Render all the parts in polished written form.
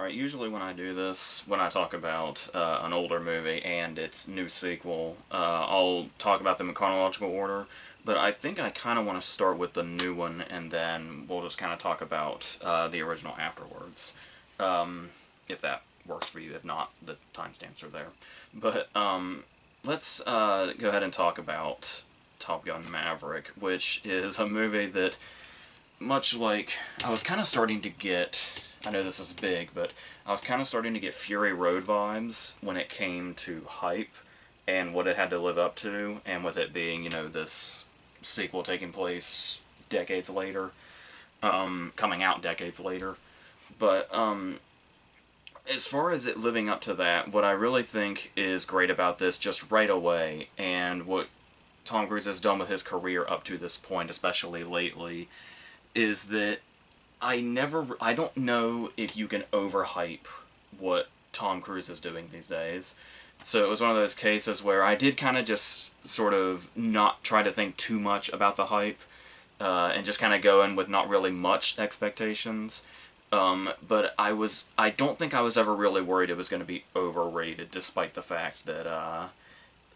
Alright, usually when I do this, when I talk about an older movie and its new sequel, I'll talk about them in chronological order, but I think I kind of want to start with the new one and then we'll just kind of talk about the original afterwards, if that works for you. If not, the timestamps are there. But let's go ahead and talk about Top Gun Maverick, which is a movie that, much like, I was kind of starting to get, I know this is big, but I was kind of starting to get Fury Road vibes when it came to hype and what it had to live up to, and with it being, this sequel taking place decades later, coming out decades later. But as far as it living up to that, what I really think is great about this just right away, and what Tom Cruise has done with his career up to this point, especially lately, is that I don't know if you can overhype what Tom Cruise is doing these days. So it was one of those cases where I did kind of just sort of not try to think too much about the hype, and just kind of go in with not really much expectations. But I don't think I was ever really worried it was going to be overrated, despite the fact that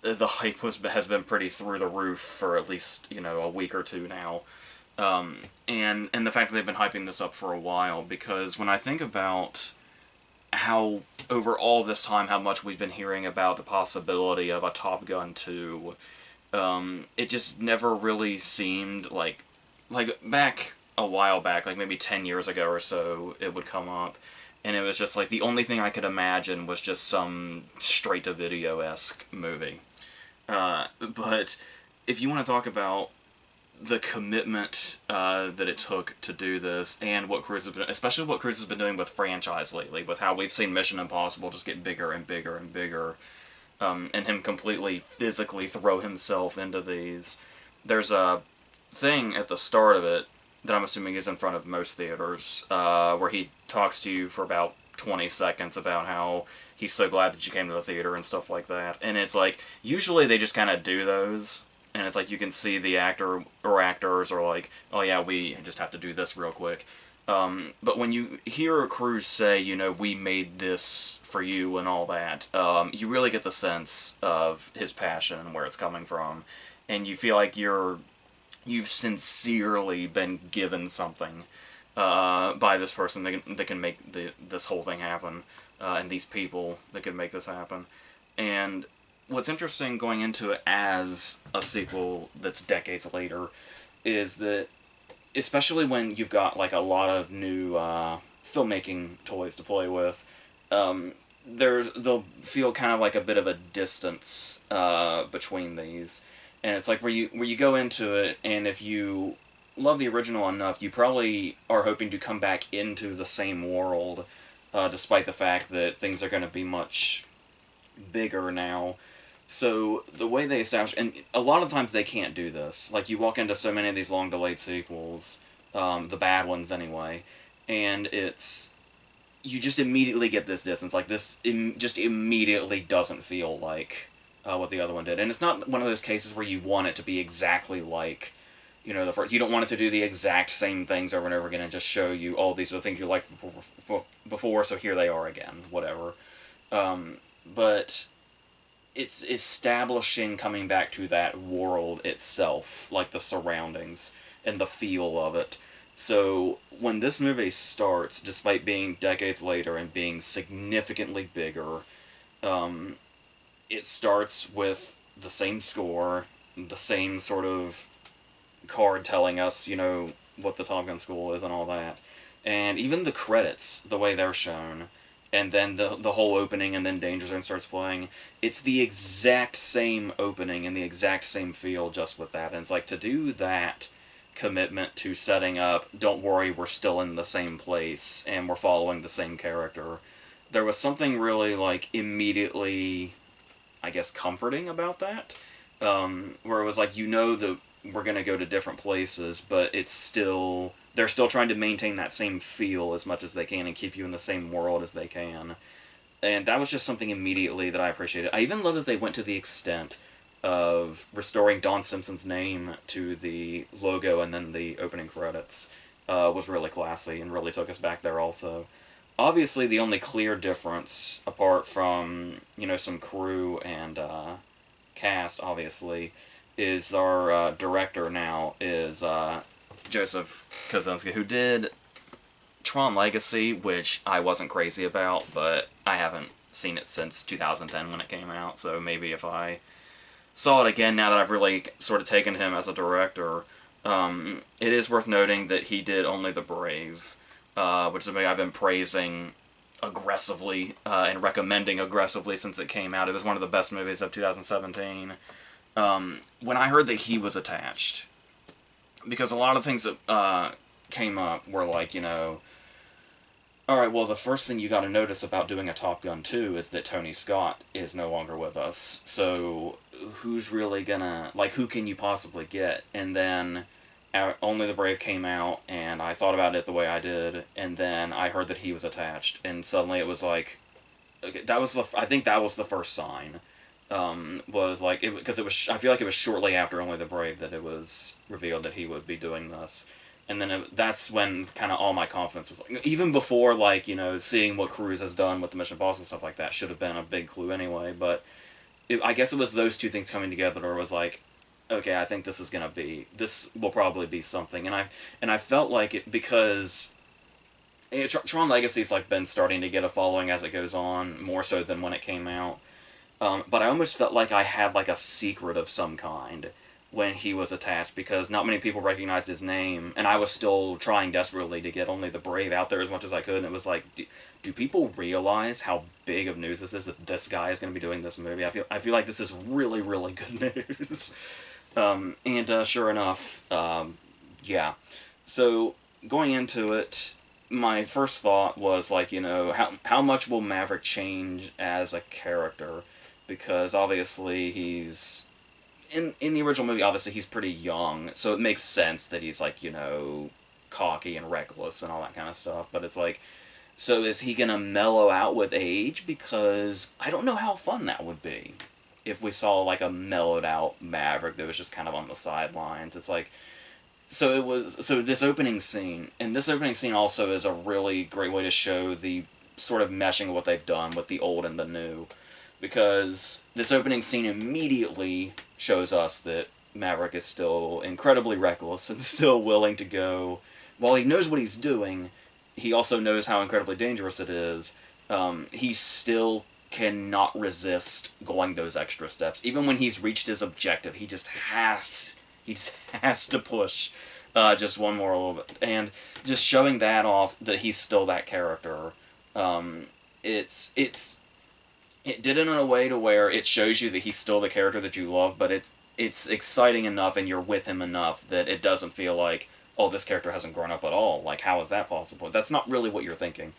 the hype has been pretty through the roof for at least, a week or two now. And the fact that they've been hyping this up for a while, because when I think about how, over all this time, how much we've been hearing about the possibility of a Top Gun 2, it just never really seemed like back a while back, like maybe 10 years ago or so, it would come up, and it was just like the only thing I could imagine was just some straight-to-video-esque movie. But if you want to talk about the commitment that it took to do this, and what Cruise has been, especially what Cruise has been doing with franchise lately, with how we've seen Mission Impossible just get bigger and bigger and bigger, and him completely physically throw himself into these. There's a thing at the start of it that I'm assuming is in front of most theaters, where he talks to you for about 20 seconds about how he's so glad that you came to the theater and stuff like that. And it's like, usually they just kind of do those, and it's like you can see the actor or actors are like, oh yeah, we just have to do this real quick. But when you hear Cruise say, we made this for you and all that, you really get the sense of his passion and where it's coming from. And you feel like you've sincerely been given something by this person that can make this whole thing happen, and these people that can make this happen. And what's interesting going into it as a sequel that's decades later is that, especially when you've got like a lot of new filmmaking toys to play with, they'll feel kind of like a bit of a distance between these. And it's like where you go into it, and if you love the original enough, you probably are hoping to come back into the same world, despite the fact that things are going to be much bigger now. So the way they establish, and a lot of times they can't do this. Like, you walk into so many of these long-delayed sequels, the bad ones anyway, and you just immediately get this distance. Like, this just immediately doesn't feel like what the other one did. And it's not one of those cases where you want it to be exactly like, the first. You don't want it to do the exact same things over and over again and just show you, oh, these are the things you liked before, so here they are again, whatever. But it's establishing coming back to that world itself, like the surroundings and the feel of it. So when this movie starts, despite being decades later and being significantly bigger, it starts with the same score, the same sort of card telling us, what the Top Gun school is and all that. And even the credits, the way they're shown, and then the whole opening, and then Danger Zone starts playing, it's the exact same opening and the exact same feel just with that. And it's like, to do that commitment to setting up, don't worry, we're still in the same place, and we're following the same character, there was something really, like, immediately, I guess, comforting about that. Where it was like, that we're going to go to different places, but they're still trying to maintain that same feel as much as they can and keep you in the same world as they can. And that was just something immediately that I appreciated. I even love that they went to the extent of restoring Don Simpson's name to the logo and then the opening credits. Was really classy and really took us back there also. obviously the only clear difference, apart from, some crew and cast, obviously, is our director now is Joseph Kosinski, who did Tron Legacy, which I wasn't crazy about, but I haven't seen it since 2010 when it came out, so maybe if I saw it again now that I've really sort of taken him as a director, it is worth noting that he did Only the Brave, which is a movie I've been praising aggressively and recommending aggressively since it came out. It was one of the best movies of 2017. When I heard that he was attached, because a lot of things that came up were like, alright, well, the first thing you gotta notice about doing a Top Gun 2 is that Tony Scott is no longer with us, so who's really gonna, who can you possibly get? And then Only the Brave came out, and I thought about it the way I did, and then I heard that he was attached, and suddenly it was like, okay, I think that was the first sign, because I feel like it was shortly after Only the Brave that it was revealed that he would be doing this. And then that's when kind of all my confidence was like, even before seeing what Cruise has done with the Mission Impossible and stuff like that should have been a big clue anyway. But I guess it was those two things coming together where it was like, okay, I think this will probably be something. And I felt like it because Tron Legacy's been starting to get a following as it goes on, more so than when it came out. But I almost felt like I had a secret of some kind when he was attached, because not many people recognized his name, and I was still trying desperately to get Only the Brave out there as much as I could, and it was like, do people realize how big of news this is, that this guy is going to be doing this movie? I feel like this is really, really good news. And sure enough, yeah. So, going into it, my first thought was how much will Maverick change as a character? Because obviously he's in the original movie, obviously he's pretty young, so it makes sense that he's cocky and reckless and all that kind of stuff. But it's so is he gonna mellow out with age? Because I don't know how fun that would be if we saw a mellowed out Maverick that was just kind of on the sidelines. It's so this opening scene, and this opening scene also is a really great way to show the sort of meshing of what they've done with the old and the new. Because this opening scene immediately shows us that Maverick is still incredibly reckless and still willing to go. While he knows what he's doing, he also knows how incredibly dangerous it is. He still cannot resist going those extra steps. Even when he's reached his objective, he just has to push just one more a little bit. And just showing that off, that he's still that character, it did it in a way to where it shows you that he's still the character that you love, but it's exciting enough and you're with him enough that it doesn't feel like, oh, this character hasn't grown up at all. How is that possible? That's not really what you're thinking.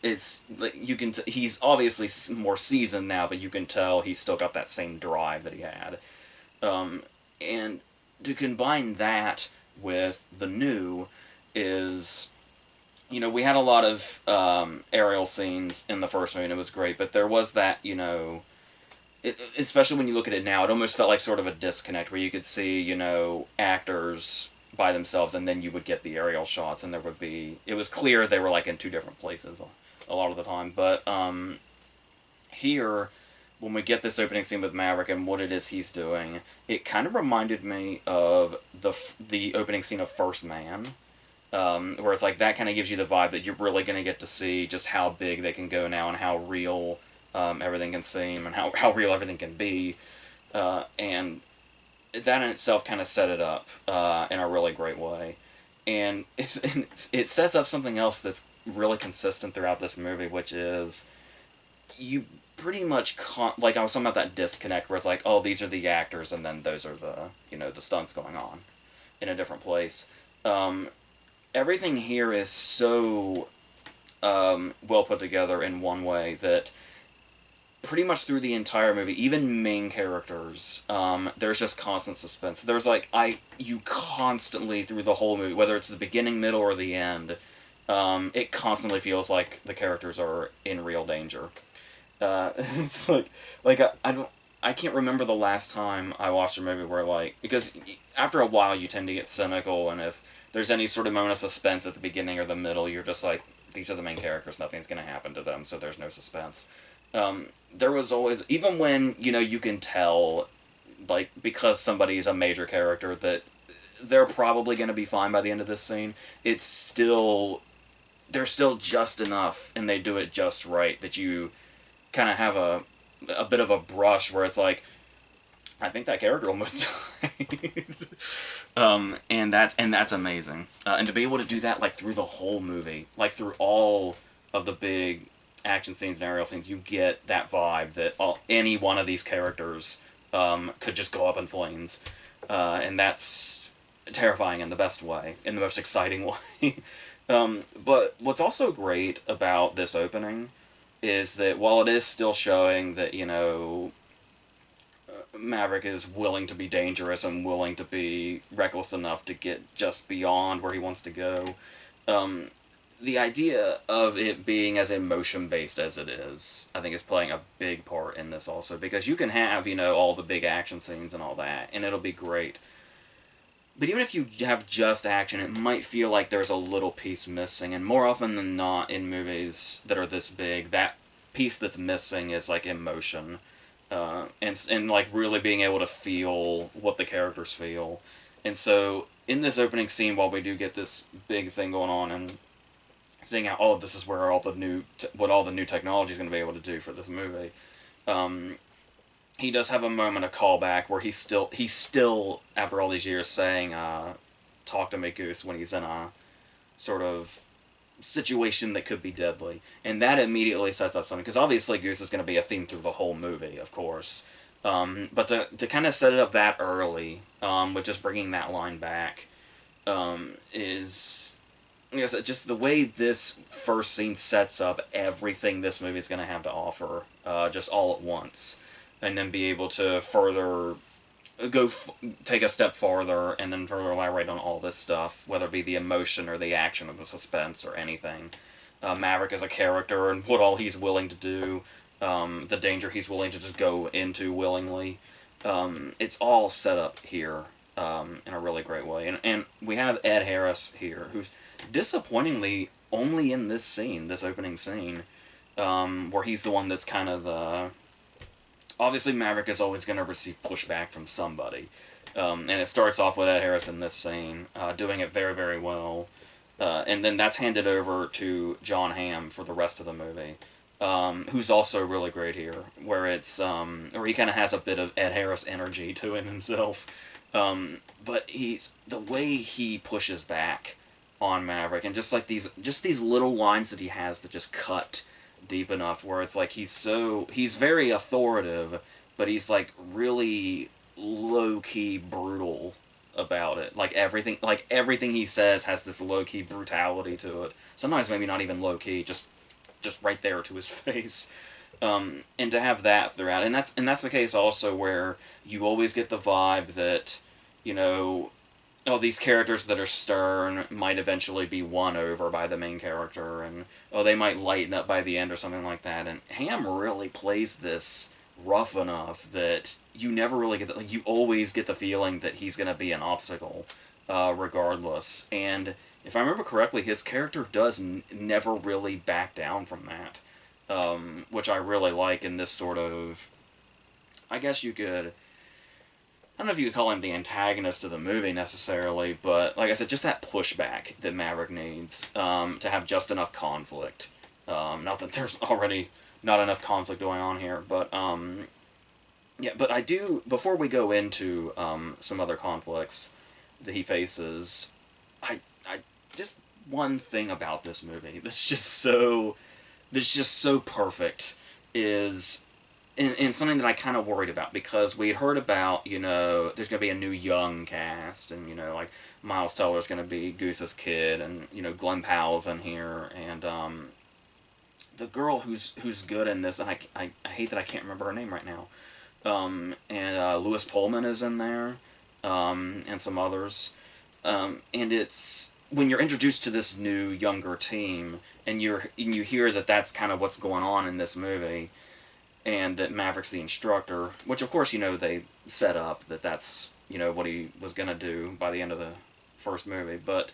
He's obviously more seasoned now, but you can tell he's still got that same drive that he had. And to combine that with the new is, we had a lot of aerial scenes in the first movie, and it was great, but there was that, especially when you look at it now, it almost felt like sort of a disconnect where you could see, actors by themselves, and then you would get the aerial shots, and it was clear they were in two different places a lot of the time. But here, when we get this opening scene with Maverick and what it is he's doing, it kind of reminded me of the opening scene of First Man. Where it's that kind of gives you the vibe that you're really going to get to see just how big they can go now and how real everything can seem and how real everything can be. And that in itself kind of set it up in a really great way. And it sets up something else that's really consistent throughout this movie, which is you pretty much I was talking about that disconnect where it's oh, these are the actors and then those are the the stunts going on in a different place. Everything here is so well put together in one way that pretty much through the entire movie, even main characters, there's just constant suspense. There's you constantly through the whole movie, whether it's the beginning, middle, or the end, it constantly feels like the characters are in real danger. It's I can't remember the last time I watched a movie where because after a while you tend to get cynical, and if there's any sort of moment of suspense at the beginning or the middle, you're just these are the main characters, nothing's going to happen to them, so there's no suspense. There was always, even when, you know, you can tell, like, because somebody's a major character, that they're probably going to be fine by the end of this scene, it's still, there's still just enough, and they do it just right, that you kind of have a bit of a brush where it's like, I think that character almost died. And that's amazing. And to be able to do that, like, through the whole movie, like, through all of the big action scenes and aerial scenes, you get that vibe that any one of these characters could just go up in flames. And that's terrifying in the best way, in the most exciting way. But what's also great about this opening is that while it is still showing that, you know, Maverick is willing to be dangerous and willing to be reckless enough to get just beyond where he wants to go, the idea of it being as emotion-based as it is, I think, is playing a big part in this also, because you can have, you know, all the big action scenes and all that, and it'll be great. But even if you have just action, it might feel like there's a little piece missing, and more often than not in movies that are this big, that piece that's missing is, like, emotion. And like really being able to feel what the characters feel. And so in this opening scene, while we do get this big thing going on and seeing how, oh, this is where all the new what all the new technology is going to be able to do for this movie, he does have a moment of callback where he's still after all these years saying, "Talk to me, Goose," when he's in a sort of situation that could be deadly, and that immediately sets up something, because obviously Goose is going to be a theme through the whole movie, of course, but to kind of set it up that early, with just bringing that line back, is, I guess, just the way this first scene sets up everything this movie is going to have to offer, just all at once, and then be able to further take a step farther and then further elaborate on all this stuff, whether it be the emotion or the action or the suspense or anything. Maverick as a character and what all he's willing to do, the danger he's willing to just go into willingly. It's all set up here in a really great way. And we have Ed Harris here, who's disappointingly only in this scene, this opening scene, where he's the one that's kind of the... Obviously, Maverick is always going to receive pushback from somebody. And it starts off with Ed Harris in this scene, doing it very, very well. And then that's handed over to John Hamm for the rest of the movie, who's also really great here, where it's where he kind of has a bit of Ed Harris energy to him himself. But the way he pushes back on Maverick, and just these little lines that he has that just cut deep enough where it's like he's very authoritative, but he's like really low-key brutal about it. Like everything he says has this low-key brutality to it. Sometimes maybe not even low-key, just right there to his face. And to have that throughout, and that's the case also where you always get the vibe that, you know, oh, these characters that are stern might eventually be won over by the main character, and oh, they might lighten up by the end or something like that. And Hamm really plays this rough enough that you never really get you always get the feeling that he's going to be an obstacle, regardless. And if I remember correctly, his character does never really back down from that, which I really like in this sort of, I guess you could... I don't know if you could call him the antagonist of the movie necessarily, but like I said, just that pushback that Maverick needs to have just enough conflict. Not that there's already not enough conflict going on here, but yeah. But I do, before we go into some other conflicts that he faces, I just one thing about this movie that's just so perfect is. And something that I kind of worried about, because we had heard about, you know, there's going to be a new young cast, and, you know, like, Miles Teller's going to be Goose's kid, and, you know, Glenn Powell's in here, and, the girl who's good in this, and I hate that I can't remember her name right now, and Louis Pullman is in there, and some others, and it's... When you're introduced to this new, younger team, and you hear that that's kind of what's going on in this movie, and that Maverick's the instructor, which of course, you know, they set up that that's, you know, what he was going to do by the end of the first movie, but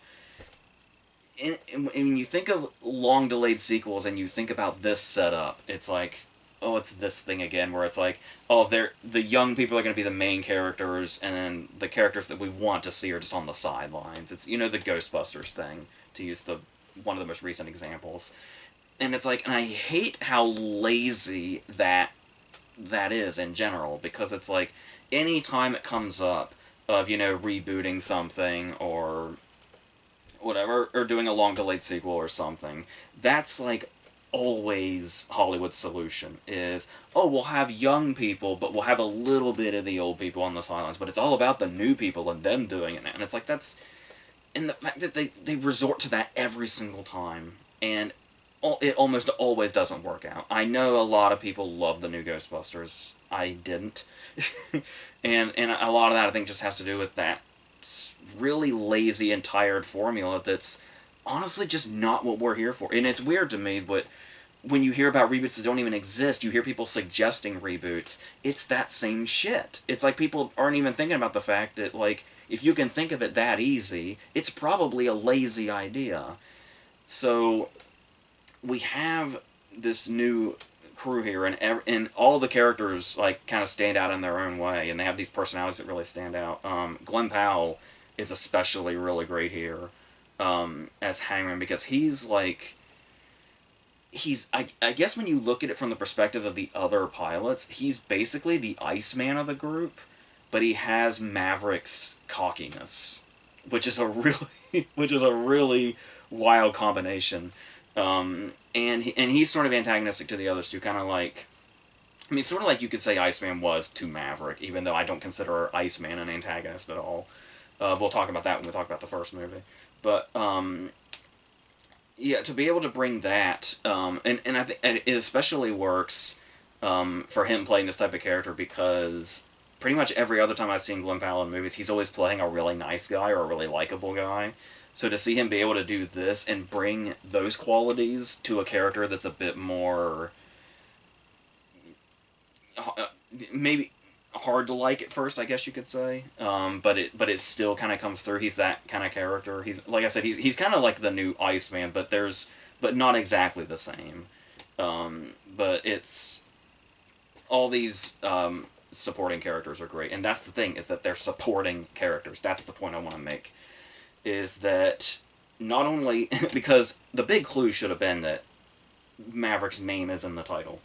and when you think of long delayed sequels and you think about this setup, it's like, oh, it's this thing again where it's like, oh, the young people are going to be the main characters, and then the characters that we want to see are just on the sidelines. It's, the Ghostbusters thing, to use the one of the most recent examples. And it's like, and I hate how lazy that is in general, because it's like any time it comes up of, rebooting something or whatever, or doing a long delayed sequel or something, that's like always Hollywood's solution is, oh, we'll have young people, but we'll have a little bit of the old people on the sidelines, but it's all about the new people and them doing it now. And it's like, that's, and the fact that they resort to that every single time, and it almost always doesn't work out. I know a lot of people love the new Ghostbusters. I didn't. and a lot of that, I think, just has to do with that really lazy and tired formula that's honestly just not what we're here for. And it's weird to me, but when you hear about reboots that don't even exist, you hear people suggesting reboots. It's that same shit. It's like people aren't even thinking about the fact that, like, if you can think of it that easy, it's probably a lazy idea. So we have this new crew here, and all the characters, like, kind of stand out in their own way, and they have these personalities that really stand out. Glenn Powell is especially really great here, as Hangman, because he's like, I guess when you look at it from the perspective of the other pilots, he's basically the Iceman of the group, but he has Maverick's cockiness, which is a really which is a really wild combination. And he's sort of antagonistic to the others too, kind of like, I mean, sort of like you could say Iceman was to Maverick, even though I don't consider Iceman an antagonist at all. We'll talk about that when we talk about the first movie. But, yeah, to be able to bring that, and I think it especially works for him playing this type of character, because pretty much every other time I've seen Glenn Powell in movies, he's always playing a really nice guy or a really likable guy. So to see him be able to do this and bring those qualities to a character that's a bit more, maybe hard to like at first, I guess you could say, but it still kind of comes through. He's that kind of character. He's, like I said, he's kind of like the new Iceman, but not exactly the same. But it's all these supporting characters are great, and that's the thing, is that they're supporting characters. That's the point I want to make. Is that not only because the big clue should have been that Maverick's name is in the title,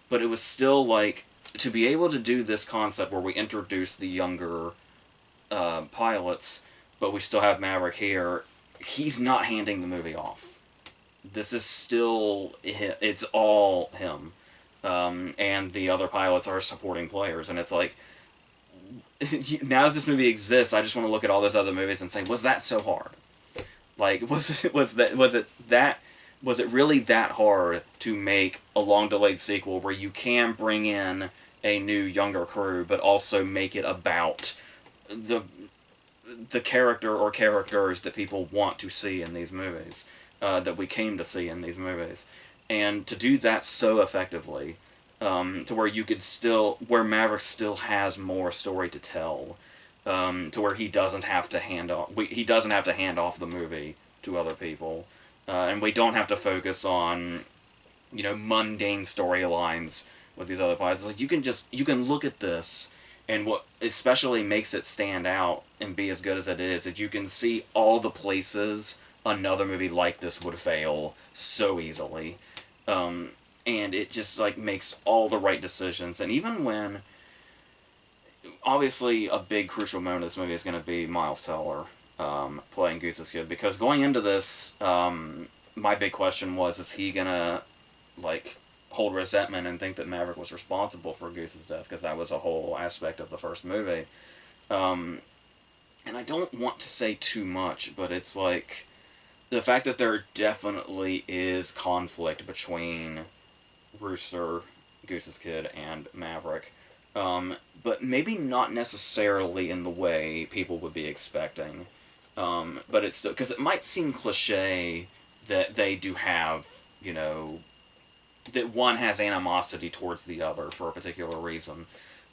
but it was still like, to be able to do this concept where we introduce the younger pilots, but we still have Maverick here. He's not handing the movie off. This is still, it's all him, and the other pilots are supporting players, and it's like, now that this movie exists, I just want to look at all those other movies and say, was that so hard? Like, was it really that hard to make a long delayed sequel where you can bring in a new younger crew, but also make it about the character or characters that people want to see in these movies, that we came to see in these movies, and to do that so effectively. To where you could still, where Maverick still has more story to tell, to where he doesn't have to hand off the movie to other people, and we don't have to focus on, mundane storylines with these other pilots. Like, you can look at this, and what especially makes it stand out and be as good as it is you can see all the places another movie like this would fail so easily. And it just, like, makes all the right decisions. And even when, obviously, a big crucial moment of this movie is going to be Miles Teller playing Goose's kid. Because going into this, my big question was, is he going to, like, hold resentment and think that Maverick was responsible for Goose's death? Because that was a whole aspect of the first movie. And I don't want to say too much, but it's like, the fact that there definitely is conflict between Rooster, Goose's kid, and Maverick, but maybe not necessarily in the way people would be expecting. But it's still, because it might seem cliche that they do have, that one has animosity towards the other for a particular reason.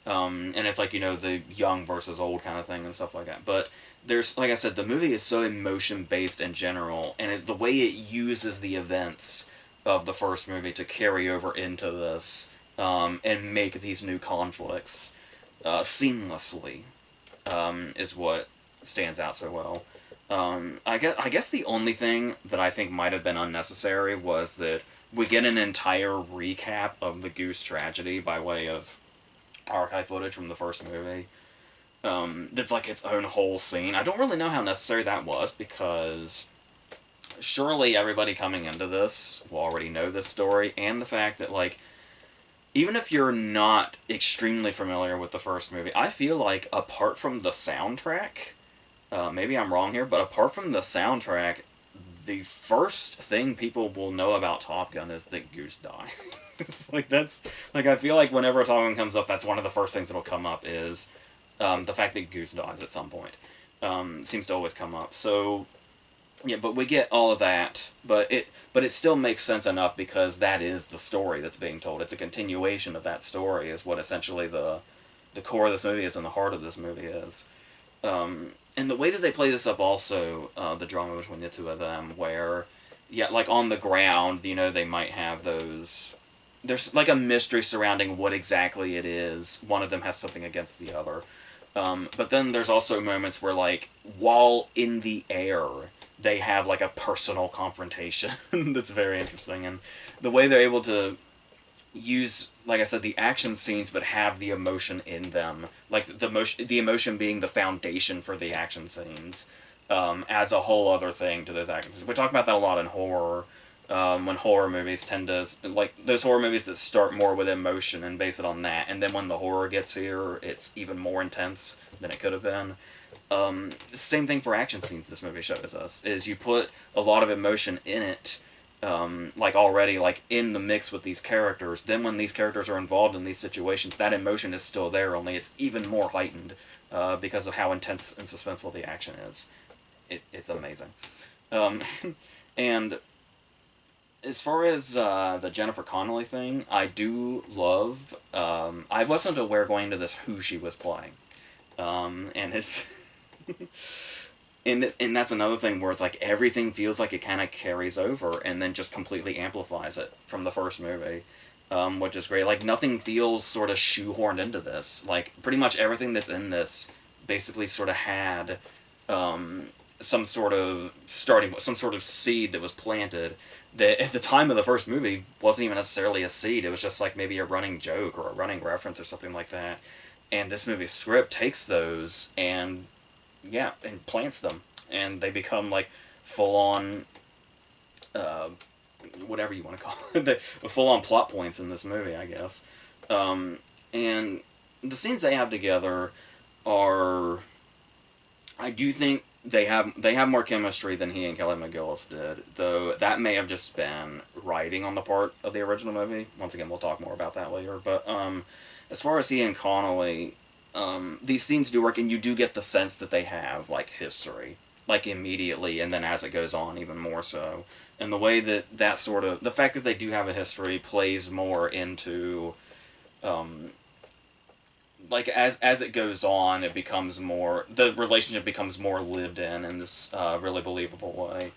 And it's like, the young versus old kind of thing and stuff like that. But there's, like I said, the movie is so emotion based in general, and the way it uses the events of the first movie to carry over into this, and make these new conflicts seamlessly, is what stands out so well. I guess the only thing that I think might have been unnecessary was that we get an entire recap of the Goose tragedy by way of archive footage from the first movie. That's like its own whole scene. I don't really know how necessary that was, because surely everybody coming into this will already know this story, and the fact that, like, even if you're not extremely familiar with the first movie, I feel like apart from the soundtrack, maybe I'm wrong here, but apart from the soundtrack, the first thing people will know about Top Gun is that Goose died. It's like, that's like, I feel like whenever Top Gun comes up, that's one of the first things that'll come up is the fact that Goose dies at some point. It seems to always come up. So yeah, but we get all of that, but it still makes sense enough, because that is the story that's being told. It's a continuation of that story, is what essentially the core of this movie is, and the heart of this movie is. And the way that they play this up also, the drama between the two of them, where, yeah, like on the ground, they might have those. There's like a mystery surrounding what exactly it is. One of them has something against the other. But then there's also moments where, like, while in the air, they have like a personal confrontation that's very interesting. And the way they're able to use, like I said, the action scenes, but have the emotion in them, like the emotion being the foundation for the action scenes, adds a whole other thing to those action scenes. We talk about that a lot in horror, when horror movies tend to, like, those horror movies that start more with emotion and base it on that, and then when the horror gets here, it's even more intense than it could have been. Same thing for action scenes. This movie shows us is you put a lot of emotion in it, like already, like in the mix with these characters. Then when these characters are involved in these situations, that emotion is still there, only it's even more heightened, because of how intense and suspenseful the action is. It's amazing. Um, and as far as the Jennifer Connelly thing, I do love. I wasn't aware going into this who she was playing, and it's. And that's another thing where it's like everything feels like it kind of carries over and then just completely amplifies it from the first movie, which is great. Like, nothing feels sort of shoehorned into this. Like, pretty much everything that's in this basically sort of had some sort of some sort of seed that was planted that at the time of the first movie wasn't even necessarily a seed. It was just like maybe a running joke or a running reference or something like that. And this movie's script takes those and, yeah, and plants them, and they become like full on, whatever you want to call it, the full on plot points in this movie, I guess. And the scenes they have together are, I do think they have more chemistry than he and Kelly McGillis did, though that may have just been writing on the part of the original movie. Once again, we'll talk more about that later. But as far as he and Connolly, these scenes do work, and you do get the sense that they have, like, history, like, immediately, and then as it goes on, even more so. And the way that sort of, the fact that they do have a history plays more into, like, as it goes on, it becomes more, the relationship becomes more lived in this really believable way.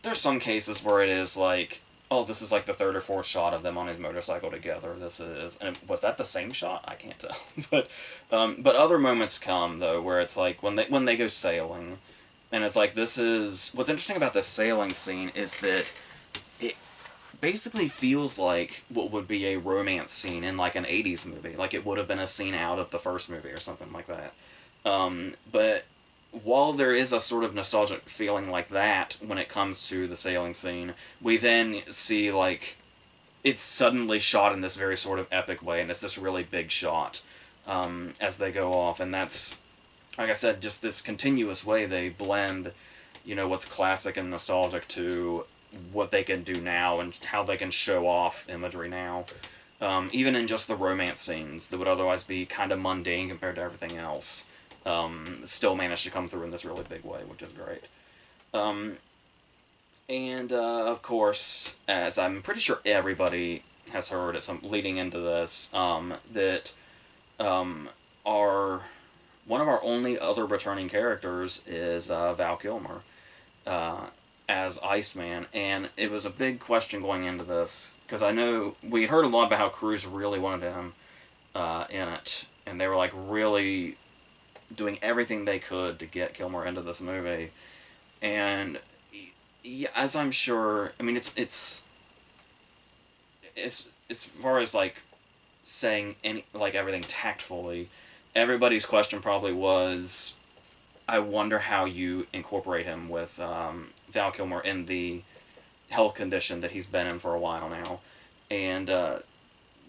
There's some cases where it is like, oh, this is like the third or fourth shot of them on his motorcycle together. This is, and was that the same shot? I can't tell. But other moments come though where it's like when they go sailing, and it's like, this is what's interesting about this sailing scene is that it basically feels like what would be a romance scene in like an '80s movie, like it would have been a scene out of the first movie or something like that. But while there is a sort of nostalgic feeling like that when it comes to the sailing scene, we then see, like, it's suddenly shot in this very sort of epic way, and it's this really big shot as they go off, and that's, like I said, just this continuous way they blend, what's classic and nostalgic to what they can do now and how they can show off imagery now. Even in just the romance scenes that would otherwise be kind of mundane compared to everything else, still managed to come through in this really big way, which is great. And of course, as I'm pretty sure everybody has heard at some leading into this, that our one of our only other returning characters is Val Kilmer as Iceman, and it was a big question going into this because I know we heard a lot about how Cruise really wanted him in it, and they were like really doing everything they could to get Kilmer into this movie, and yeah, as I'm sure, I mean it's as far as like saying any like everything tactfully, everybody's question probably was, I wonder how you incorporate him with Val Kilmer in the health condition that he's been in for a while now, and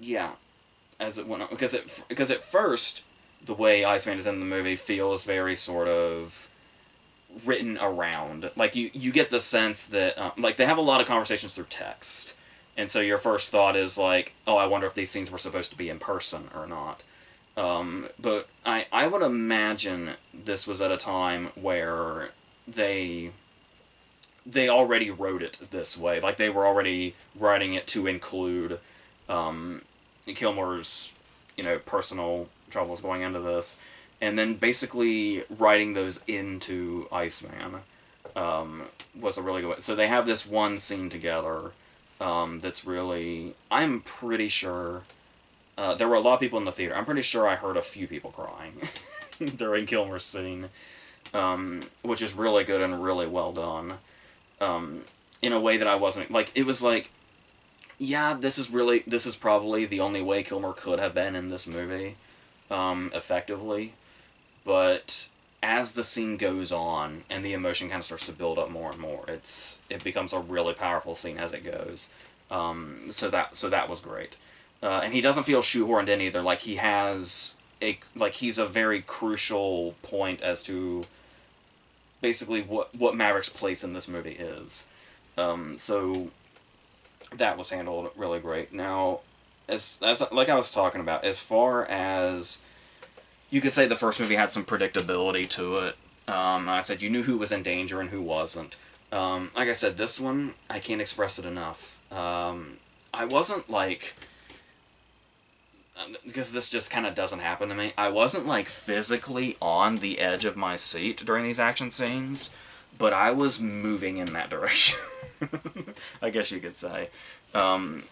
yeah, as it went on, because at first the way Iceman is in the movie feels very sort of written around. Like you get the sense that like they have a lot of conversations through text, and so your first thought is like, oh, I wonder if these scenes were supposed to be in person or not. But I would imagine this was at a time where they they already wrote it this way. Like they were already writing it to include Kilmer's personal troubles going into this, and then basically writing those into Iceman was a really good way. So they have this one scene together that's really, I'm pretty sure there were a lot of people in the theater. I'm pretty sure I heard a few people crying during Kilmer's scene, which is really good and really well done. In a way that I wasn't like. It was like, yeah, this is probably the only way Kilmer could have been in this movie, effectively. But as the scene goes on and the emotion kind of starts to build up more and more, it becomes a really powerful scene as it goes. So that was great. And he doesn't feel shoehorned in either. Like he's a very crucial point as to basically what Maverick's place in this movie is. So that was handled really great. Now, as like I was talking about, as far as you could say the first movie had some predictability to it. I said you knew who was in danger and who wasn't. Like I said, this one I can't express it enough. I wasn't like, because this just kind of doesn't happen to me. I wasn't like physically on the edge of my seat during these action scenes, but I was moving in that direction. I guess you could say. And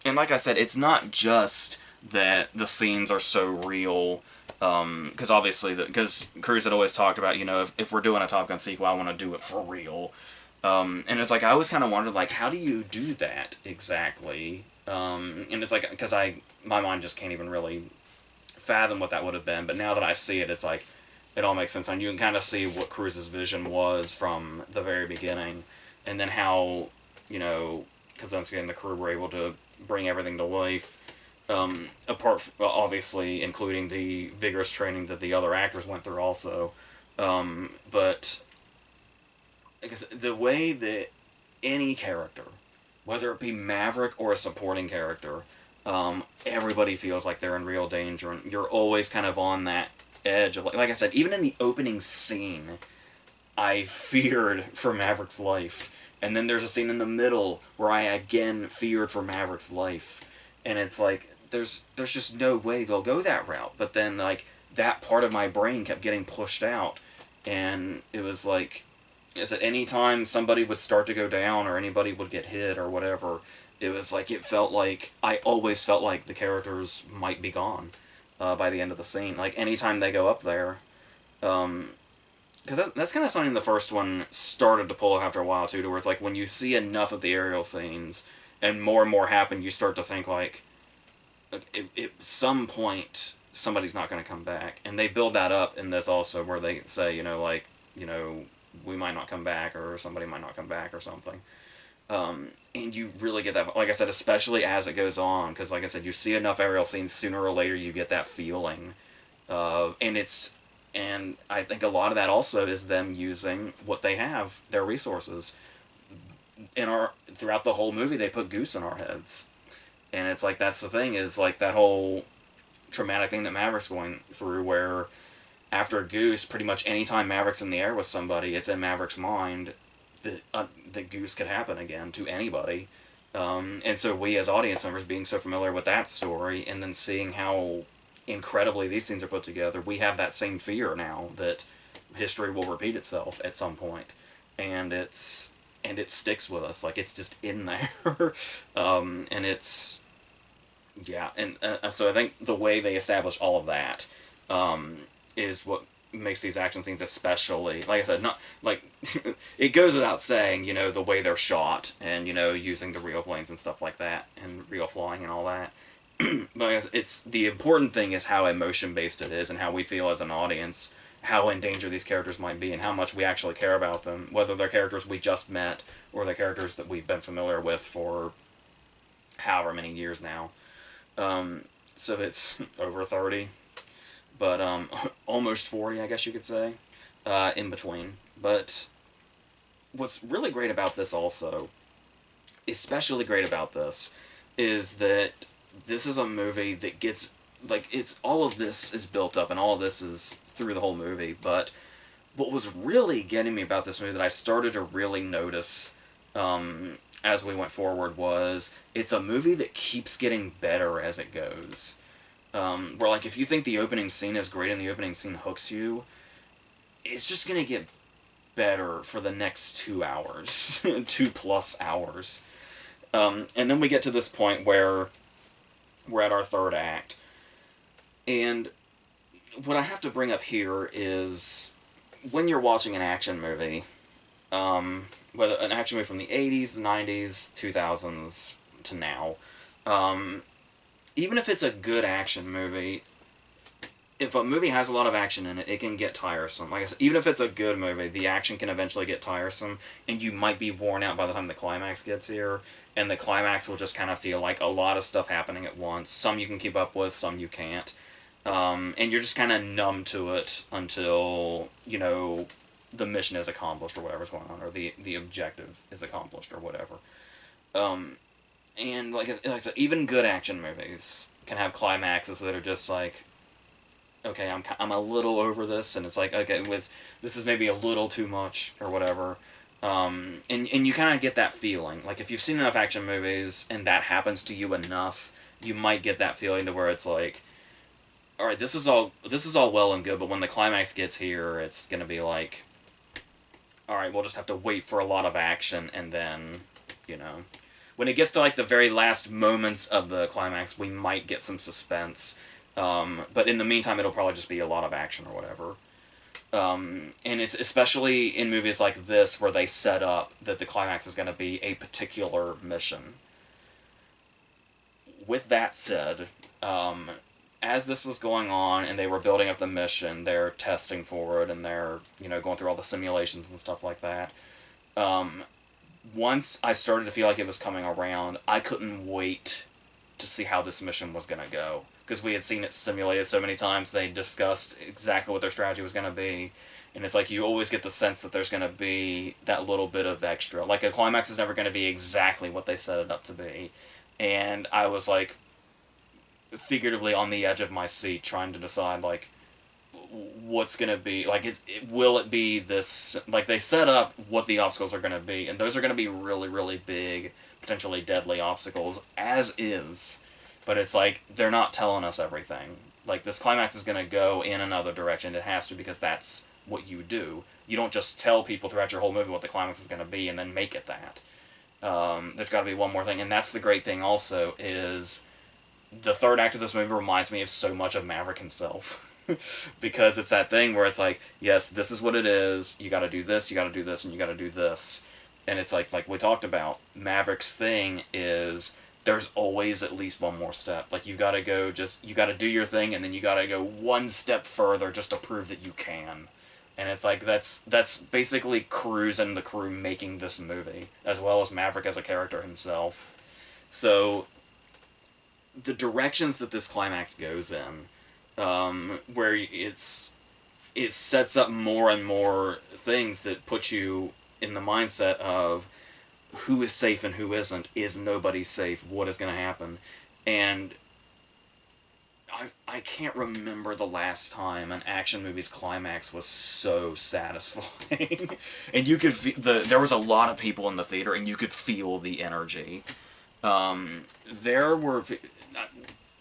like I said, it's not just that the scenes are so real, because obviously, because Cruise had always talked about, if we're doing a Top Gun sequel, I want to do it for real. And it's like, I always kind of wondered, like, how do you do that exactly? And it's like, because my mind just can't even really fathom what that would have been, but now that I see it, it's like, it all makes sense, and you can kind of see what Cruise's vision was from the very beginning, and then how, Kaczynski and the crew were able to bring everything to life, obviously including the vigorous training that the other actors went through also, but because the way that any character, whether it be Maverick or a supporting character, everybody feels like they're in real danger, and you're always kind of on that edge of, like I said, even in the opening scene, I feared for Maverick's life, and then there's a scene in the middle where I again feared for Maverick's life, and it's like, there's just no way they'll go that route, but then, like, that part of my brain kept getting pushed out, and it was like, is that any time somebody would start to go down or anybody would get hit or whatever, it was like, I always felt like the characters might be gone by the end of the scene. Like, anytime they go up there, because that's kind of something the first one started to pull off after a while too, to where it's like, when you see enough of the aerial scenes and more happen, you start to think like, at some point somebody's not going to come back, and they build that up in this also, where they say, we might not come back, or somebody might not come back, or something. And you really get that, like I said, especially as it goes on, because like I said, you see enough aerial scenes, sooner or later you get that feeling. And I think a lot of that also is them using what they have, their resources. Throughout the whole movie, they put Goose in our heads. And it's like, that's the thing, is like that whole traumatic thing that Maverick's going through, where after Goose, pretty much anytime Maverick's in the air with somebody, it's in Maverick's mind that Goose could happen again to anybody. And so we as audience members being so familiar with that story and then seeing how incredibly these scenes are put together, we have that same fear now that history will repeat itself at some point, and it sticks with us, like it's just in there. And it's yeah, and so I think the way they establish all of that is what makes these action scenes especially, like I said, not like it goes without saying, the way they're shot and using the real planes and stuff like that and real flying and all that. But I guess it's the important thing is how emotion based it is and how we feel as an audience, how in danger these characters might be and how much we actually care about them, whether they're characters we just met or they're characters that we've been familiar with for however many years now. So it's over 30, but almost 40, I guess you could say, in between. But what's really great about this also, especially great about this, is that this is a movie that gets, like, it's all of this is built up and all of this is through the whole movie, but what was really getting me about this movie that I started to really notice as we went forward was it's a movie that keeps getting better as it goes. Where, like, if you think the opening scene is great and the opening scene hooks you, it's just going to get better for the next 2 hours, 2+ hours. And then we get to this point where we're at our third act. And what I have to bring up here is when you're watching an action movie, whether an action movie from the 80s, the 90s, 2000s to now, even if it's a good action movie, if a movie has a lot of action in it, it can get tiresome. Like I said, even if it's a good movie, the action can eventually get tiresome, and you might be worn out by the time the climax gets here, and the climax will just kind of feel like a lot of stuff happening at once. Some you can keep up with, some you can't. And you're just kind of numb to it until, the mission is accomplished or whatever's going on, or the objective is accomplished or whatever. And like I said, even good action movies can have climaxes that are just like, okay, I'm a little over this, and it's like, okay, this is maybe a little too much or whatever. And you kind of get that feeling. Like, if you've seen enough action movies and that happens to you enough, you might get that feeling to where it's like, all right, this is all well and good, but when the climax gets here, it's gonna be like, all right, we'll just have to wait for a lot of action, and then, when it gets to like the very last moments of the climax, we might get some suspense. But in the meantime, it'll probably just be a lot of action or whatever. And it's especially in movies like this where they set up that the climax is going to be a particular mission. With that said, as this was going on and they were building up the mission, they're testing for it and they're, going through all the simulations and stuff like that. Once I started to feel like it was coming around, I couldn't wait to see how this mission was going to go. Because we had seen it simulated so many times, they discussed exactly what their strategy was going to be. And it's like you always get the sense that there's going to be that little bit of extra. Like, a climax is never going to be exactly what they set it up to be. And I was, like, figuratively on the edge of my seat trying to decide, like, what's going to be, like, will it be this, like, they set up what the obstacles are going to be, and those are going to be really, really big, potentially deadly obstacles, as is, but it's like, they're not telling us everything. Like, this climax is going to go in another direction, it has to, because that's what you do. You don't just tell people throughout your whole movie what the climax is going to be, and then make it that. There's got to be one more thing, and that's the great thing also, is the third act of this movie reminds me of so much of Maverick himself. Because it's that thing where it's like, yes, this is what it is, you gotta do this, you gotta do this, and you gotta do this. And it's like we talked about, Maverick's thing is, there's always at least one more step. Like, you gotta do your thing, and then you gotta go one step further just to prove that you can. And it's like, that's basically Cruise and the crew making this movie, as well as Maverick as a character himself. So, the directions that this climax goes in, where it sets up more and more things that put you in the mindset of who is safe and who isn't. Is nobody safe? What is going to happen? And I can't remember the last time an action movie's climax was so satisfying. And you could there was a lot of people in the theater, and you could feel the energy. There were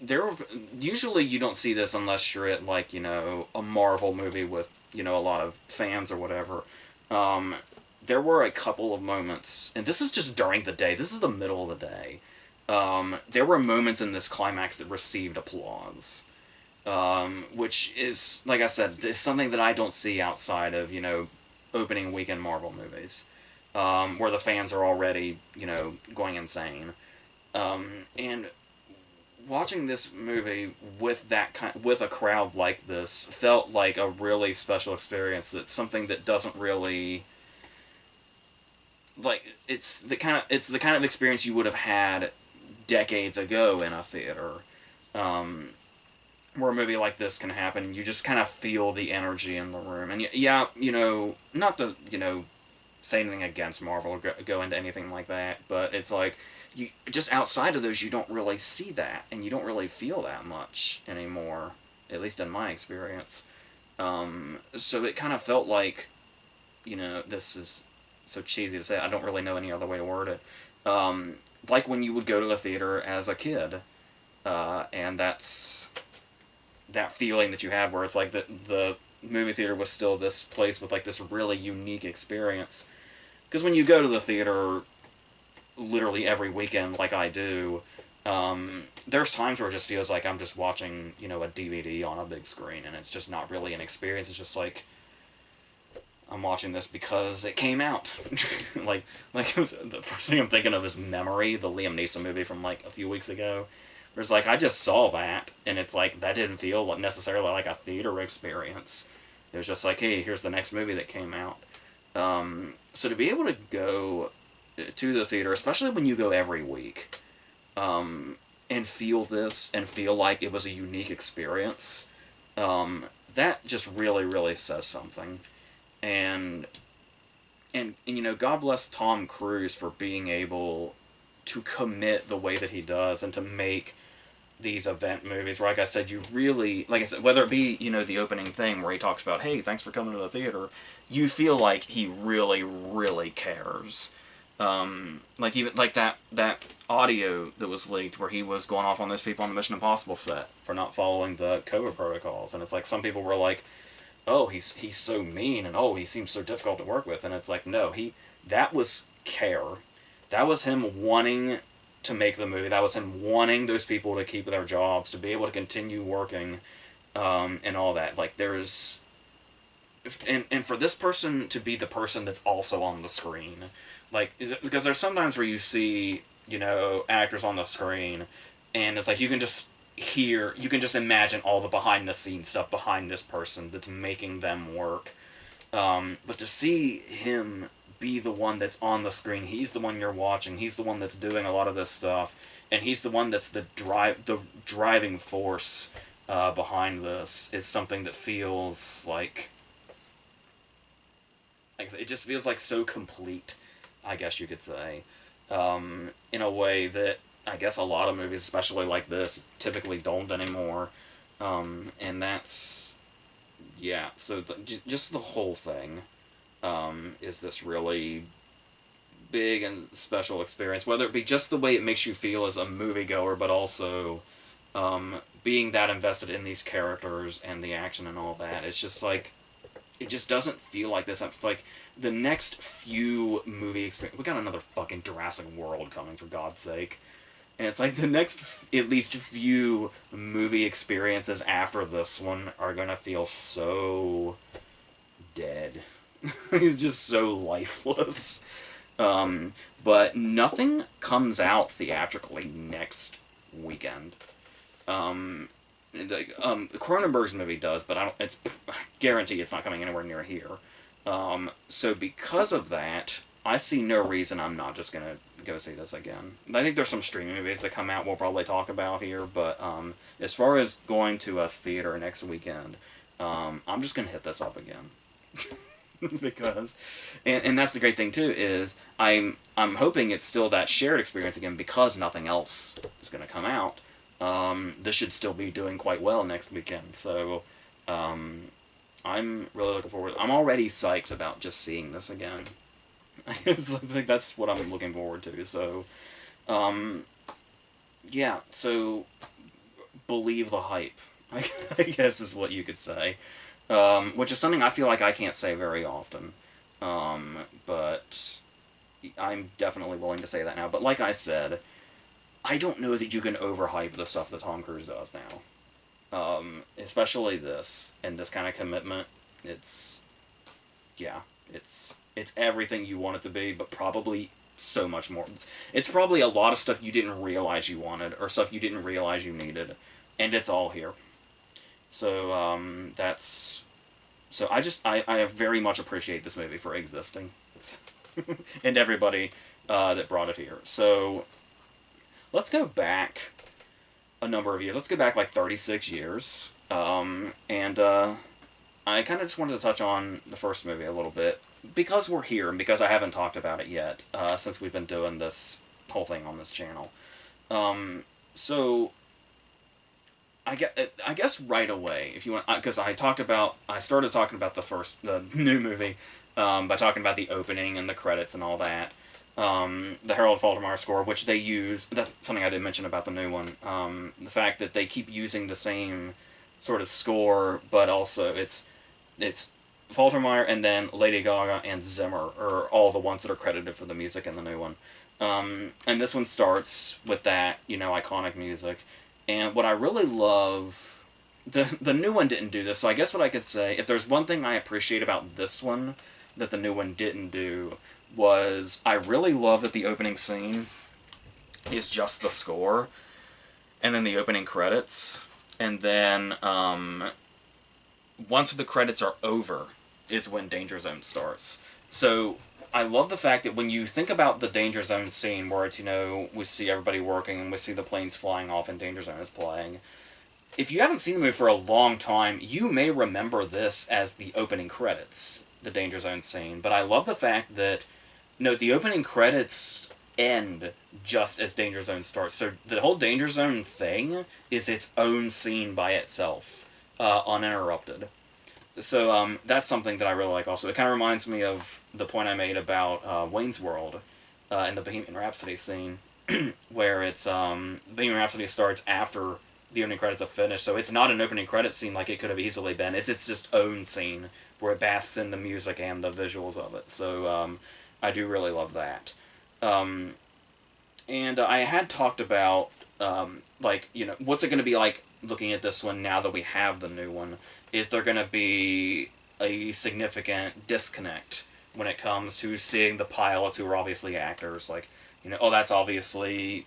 there were usually you don't see this unless you're at like a Marvel movie with a lot of fans or whatever. Um, there were a couple of moments, and this is just during the day. This is the middle of the day. There were moments in this climax that received applause, which is, like I said, is something that I don't see outside of opening weekend Marvel movies, where the fans are already going insane. And watching this movie with with a crowd like this felt like a really special experience. It's something that doesn't really it's the kind of experience you would have had decades ago in a theater, where a movie like this can happen and you just kind of feel the energy in the room. And yeah, not to say anything against Marvel or go into anything like that, but it's like you just outside of those you don't really see that and you don't really feel that much anymore, at least in my experience. So it kind of felt like this is so cheesy to say. I don't really know any other way to word it. Like when you would go to the theater as a kid, and that's that feeling that you had where it's like the movie theater was still this place with like this really unique experience. Because when you go to the theater literally every weekend, like I do, there's times where it just feels like I'm just watching, a DVD on a big screen, and it's just not really an experience. It's just like I'm watching this because it came out. like it was, the first thing I'm thinking of is Memory, the Liam Neeson movie from like a few weeks ago. There's like I just saw that, and it's like that didn't feel necessarily like a theater experience. It was just like, hey, here's the next movie that came out. So to be able to go to the theater, especially when you go every week, and feel this and feel like it was a unique experience, that just really, really says something. And God bless Tom Cruise for being able to commit the way that he does and to make these event movies where, like I said, you really, like I said, whether it be, the opening thing where he talks about, hey, thanks for coming to the theater, you feel like he really, really cares. Like even like that audio that was leaked where he was going off on those people on the Mission Impossible set for not following the COVID protocols, and it's like some people were like, oh, he's so mean, and oh, he seems so difficult to work with, and it's like, no, that was care. That was him wanting to make the movie. That was him wanting those people to keep their jobs, to be able to continue working, and all that. Like there's, and for this person to be the person that's also on the screen, like because there's sometimes where you see actors on the screen, and it's like you can just you can just imagine all the behind the scenes stuff behind this person that's making them work. But to see him be the one that's on the screen, he's the one you're watching, he's the one that's doing a lot of this stuff, and he's the one that's the driving force behind this, is something that feels like it just feels like so complete, I guess you could say, in a way that I guess a lot of movies, especially like this, typically don't anymore. And that's, yeah, so just the whole thing is this really big and special experience, whether it be just the way it makes you feel as a moviegoer, but also being that invested in these characters and the action and all that. It's just like, it just doesn't feel like this. It's like the next few movie experience. We got another fucking Jurassic World coming, for God's sake. And it's like the next at least few movie experiences after this one are gonna feel so dead. It's just so lifeless. But nothing comes out theatrically next weekend. Cronenberg's movie does, but I don't. It's guarantee it's not coming anywhere near here. So because of that, I see no reason I'm not just gonna go see this again. I think there's some streaming movies that come out we'll probably talk about here, but as far as going to a theater next weekend, I'm just gonna hit this up again. Because, and that's the great thing too, is I'm hoping it's still that shared experience again, because nothing else is gonna come out. This should still be doing quite well next weekend, so I'm really looking forward. I'm already psyched about just seeing this again. It's like that's what I'm looking forward to. So Yeah, so believe the hype, I guess is what you could say. Which is something I feel like I can't say very often. But I'm definitely willing to say that now. But like I said, I don't know that you can overhype the stuff that Tom Cruise does now. Especially this and this kind of commitment. It's yeah, it's everything you want it to be, but probably so much more. It's probably a lot of stuff you didn't realize you wanted or stuff you didn't realize you needed, and it's all here. So that's so I very much appreciate this movie for existing, and everybody that brought it here. So let's go back a number of years. Let's go back like 36 years. And I kind of just wanted to touch on the first movie a little bit because we're here and because I haven't talked about it yet since we've been doing this whole thing on this channel. So I guess right away, if you want, because I started talking about the new movie, by talking about the opening and the credits and all that. The Harold Faltermeyer score, which they use, that's something I didn't mention about the new one. The fact that they keep using the same sort of score, but also it's Faltermeyer and then Lady Gaga and Zimmer are all the ones that are credited for the music in the new one. And this one starts with that, iconic music. And what I really love, the new one didn't do this, so I guess what I could say, if there's one thing I appreciate about this one that the new one didn't do, was I really love that the opening scene is just the score, and then the opening credits, and then once the credits are over is when Danger Zone starts. So I love the fact that when you think about the Danger Zone scene where it's, we see everybody working and we see the planes flying off and Danger Zone is playing, if you haven't seen the movie for a long time, you may remember this as the opening credits, the Danger Zone scene. But I love the fact that, the opening credits end just as Danger Zone starts. So the whole Danger Zone thing is its own scene by itself, uninterrupted. So that's something that I really like also. It kind of reminds me of the point I made about Wayne's World in the Bohemian Rhapsody scene, where it's Bohemian Rhapsody starts after the opening credits have finished, so it's not an opening credits scene like it could have easily been. It's just own scene where it basks in the music and the visuals of it. So I do really love that. And I had talked about what's it going to be like looking at this one now that we have the new one. Is there going to be a significant disconnect when it comes to seeing the pilots who are obviously actors? Like, that's obviously,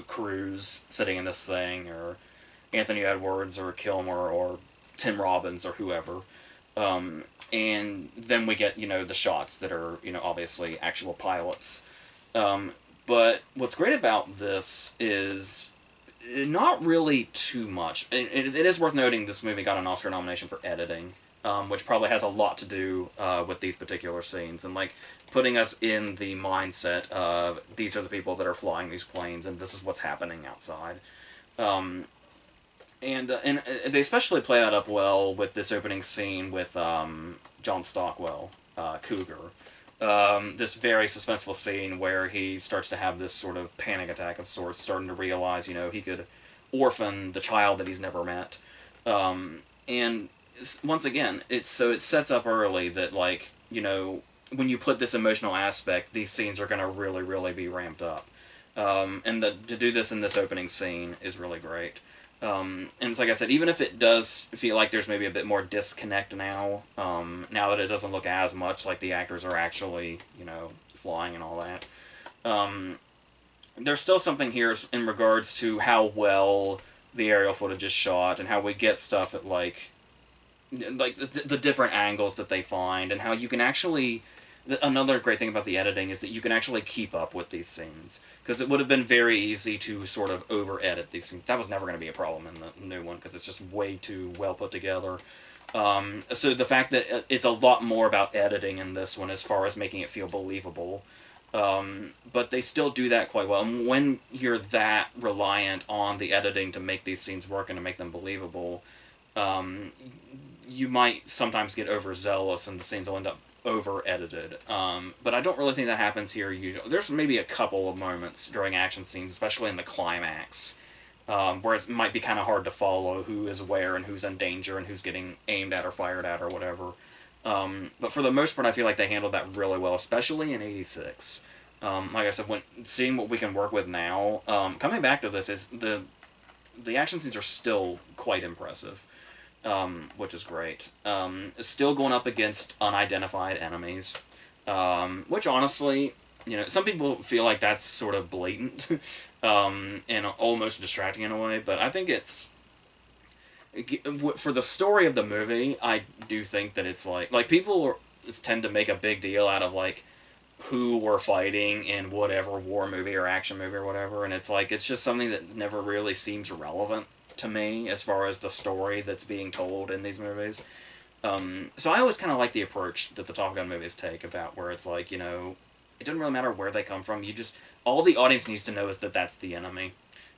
Cruise sitting in this thing, or Anthony Edwards, or Kilmer, or Tim Robbins, or whoever. And then we get, the shots that are, obviously actual pilots. But what's great about this is not really too much. It is worth noting this movie got an Oscar nomination for editing, which probably has a lot to do with these particular scenes and putting us in the mindset of these are the people that are flying these planes and this is what's happening outside. And they especially play that up well with this opening scene with John Stockwell, Cougar. This very suspenseful scene where he starts to have this sort of panic attack of sorts, starting to realize, he could orphan the child that he's never met. And once again, it sets up early that, when you put this emotional aspect, these scenes are going to really, really be ramped up. And to do this in this opening scene is really great. And it's like I said, even if it does feel like there's maybe a bit more disconnect now, now that it doesn't look as much like the actors are actually, flying and all that, there's still something here in regards to how well the aerial footage is shot and how we get stuff at, the different angles that they find and how you can actually... Another great thing about the editing is that you can actually keep up with these scenes. Because it would have been very easy to sort of over-edit these scenes. That was never going to be a problem in the new one, because it's just way too well put together. So the fact that it's a lot more about editing in this one as far as making it feel believable. But they still do that quite well. And when you're that reliant on the editing to make these scenes work and to make them believable, you might sometimes get overzealous and the scenes will end up over-edited. But I don't really think that happens here usually. There's maybe a couple of moments during action scenes, especially in the climax, where it might be kind of hard to follow who is where and who's in danger and who's getting aimed at or fired at or whatever. But for the most part, I feel like they handled that really well, especially in '86. Like I said, when seeing what we can work with now, coming back to this is the action scenes are still quite impressive, which is great. It's still going up against unidentified enemies, which honestly, some people feel like that's sort of blatant and almost distracting in a way, but I think it's for the story of the movie. I do think that it's like people tend to make a big deal out of like who we're fighting in whatever war movie or action movie or whatever, and it's like it's just something that never really seems relevant to me as far as the story that's being told in these movies. So I always kind of like the approach that the Top Gun movies take about where it's like, it doesn't really matter where they come from. You just all the audience needs to know is that that's the enemy,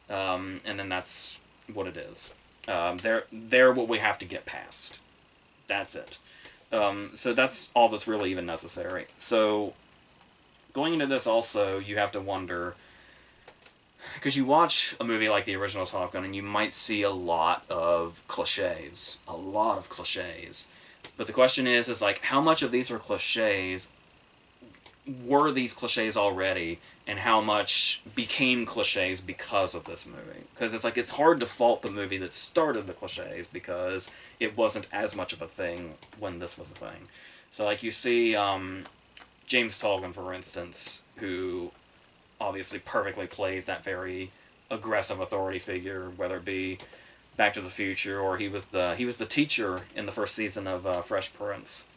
and then that's what it is. They're what we have to get past. That's it. So that's all that's really even necessary. So going into this also, you have to wonder, because you watch a movie like the original Top Gun and you might see a lot of cliches. A lot of cliches. But the question is like, how much of these are cliches? Were these cliches already? And how much became cliches because of this movie? Because it's like, it's hard to fault the movie that started the cliches because it wasn't as much of a thing when this was a thing. So like you see James Tolgan, for instance, who obviously perfectly plays that very aggressive authority figure, whether it be Back to the Future or he was the teacher in the first season of Fresh Prince,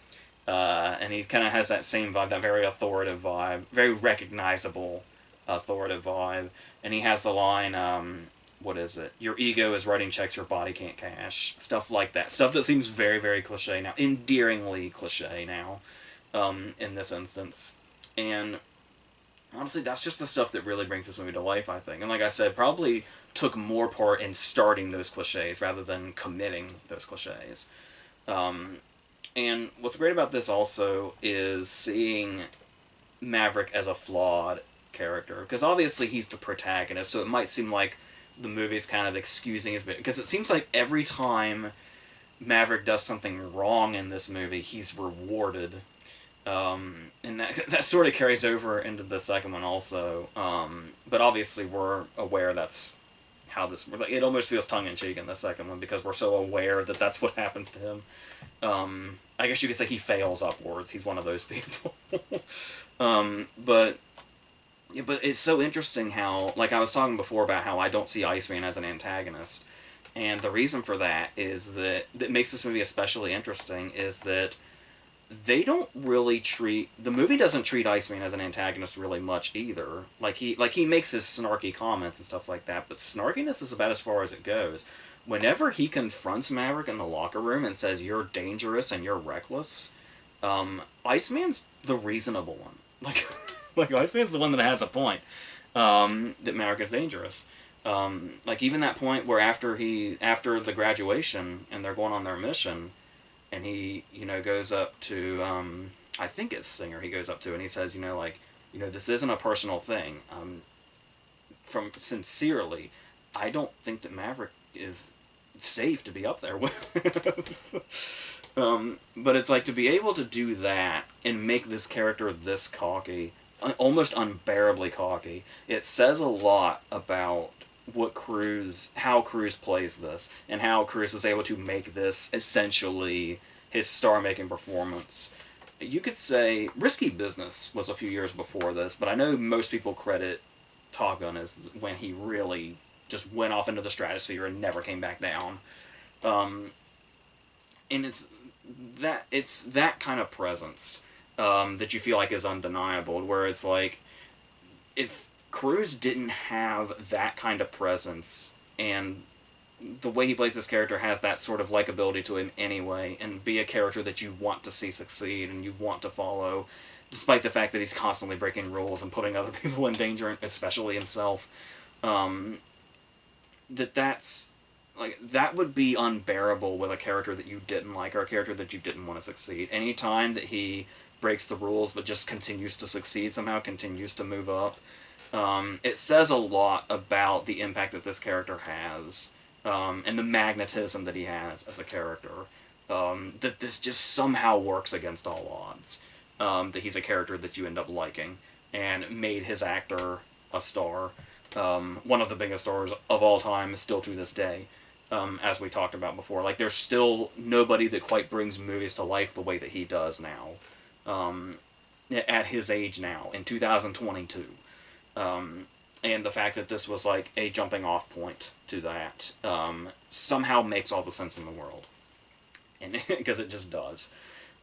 and he kind of has that same vibe, that very authoritative vibe, very recognizable authoritative vibe, and he has the line, what is it? Your ego is writing checks your body can't cash. Stuff like that. Stuff that seems very, very cliche now, endearingly cliche now, in this instance, and honestly, that's just the stuff that really brings this movie to life, I think. And like I said, probably took more part in starting those cliches rather than committing those cliches. And what's great about this also is seeing Maverick as a flawed character. Because obviously he's the protagonist, so it might seem like the movie's kind of excusing his... Because it seems like every time Maverick does something wrong in this movie, he's rewarded. And that sort of carries over into the second one also. But obviously we're aware that's how this... It almost feels tongue-in-cheek in the second one because we're so aware that that's what happens to him. I guess you could say he fails upwards. He's one of those people. But it's so interesting how... Like I was talking before about how I don't see Iceman as an antagonist. And the reason for that is that makes this movie especially interesting is that they don't really treat... The movie doesn't treat Iceman as an antagonist really much either. Like he makes his snarky comments and stuff like that, but snarkiness is about as far as it goes. Whenever he confronts Maverick in the locker room and says, you're dangerous and you're reckless, Iceman's the reasonable one. Like Iceman's the one that has a point, that Maverick is dangerous. Like even that point where after the graduation and they're going on their mission, and he, goes up to, I think it's Singer he goes up to, and he says, this isn't a personal thing. From sincerely, I don't think that Maverick is safe to be up there with. But it's like to be able to do that and make this character this cocky, almost unbearably cocky, it says a lot about how Cruise plays this, and how Cruise was able to make this essentially his star-making performance. You could say Risky Business was a few years before this, but I know most people credit Top Gun as when he really just went off into the stratosphere and never came back down. And it's that kind of presence that you feel like is undeniable, where it's like, if Cruise didn't have that kind of presence, and the way he plays this character has that sort of likability to him anyway, and be a character that you want to see succeed and you want to follow, despite the fact that he's constantly breaking rules and putting other people in danger, especially himself, that would be unbearable with a character that you didn't like, or a character that you didn't want to succeed. Anytime that he breaks the rules, but just continues to succeed somehow, continues to move up. It says a lot about the impact that this character has, and the magnetism that he has as a character. That this just somehow works against all odds. That he's a character that you end up liking, and made his actor a star. One of the biggest stars of all time, still to this day. As we talked about before, like there's still nobody that quite brings movies to life the way that he does now. At his age now, in 2022. And the fact that this was like a jumping off point to that somehow makes all the sense in the world, and because it just does.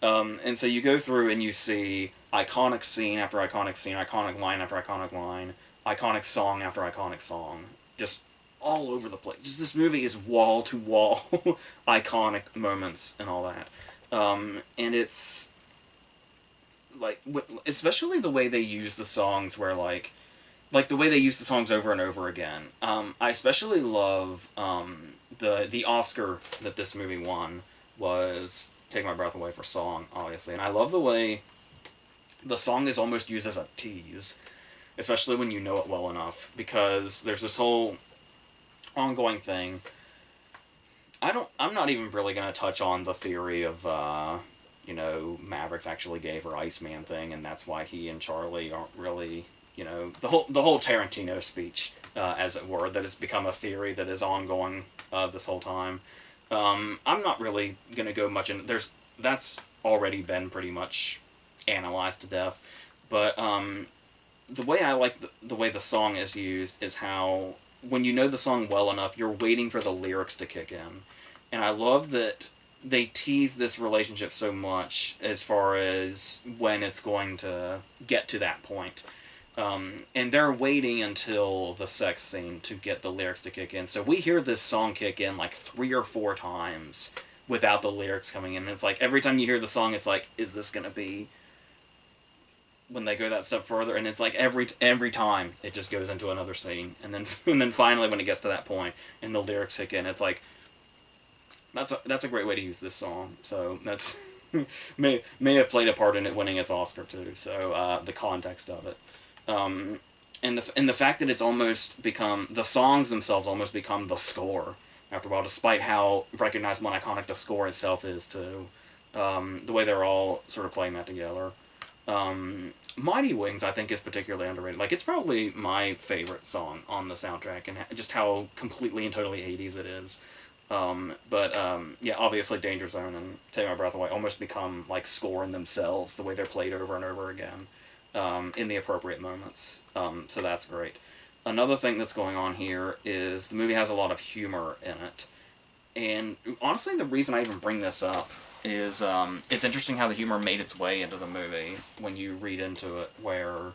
And so you go through and you see iconic scene after iconic scene, iconic line after iconic song after iconic song, just all over the place. Just this movie is wall to wall iconic moments and all that. And it's like, especially the way they use the songs, where like the way they use the songs over and over again. I especially love the Oscar that this movie won was "Take My Breath Away" for song, obviously, and I love the way the song is almost used as a tease, especially when you know it well enough, because there's this whole ongoing thing. I'm not even really gonna touch on the theory of Maverick's actually gay for Iceman thing, and that's why he and Charlie aren't really, the whole Tarantino speech, as it were, that has become a theory that is ongoing this whole time. I'm not really gonna go much in. That's already been pretty much analyzed to death, but the way I like the way the song is used is how, when you know the song well enough, you're waiting for the lyrics to kick in, and I love that they tease this relationship so much as far as when it's going to get to that point. And they're waiting until the sex scene to get the lyrics to kick in. So we hear this song kick in like 3 or 4 times without the lyrics coming in. And it's like every time you hear the song, it's like, is this going to be when they go that step further? And it's like every time it just goes into another scene. And then finally when it gets to that point and the lyrics kick in, it's like, that's a great way to use this song. So that's may have played a part in it winning its Oscar too. So the context of it. And the fact that it's almost become, the songs themselves almost become the score after a while, despite how recognizable and iconic the score itself is too. The way they're all sort of playing that together. Mighty Wings, I think, is particularly underrated. Like, it's probably my favorite song on the soundtrack, and just how completely and totally 80s it is. Yeah, obviously Danger Zone and Take My Breath Away almost become like score in themselves, the way they're played over and over again. In the appropriate moments. So that's great. Another thing that's going on here is the movie has a lot of humor in it. And honestly, the reason I even bring this up is it's interesting how the humor made its way into the movie when you read into it, where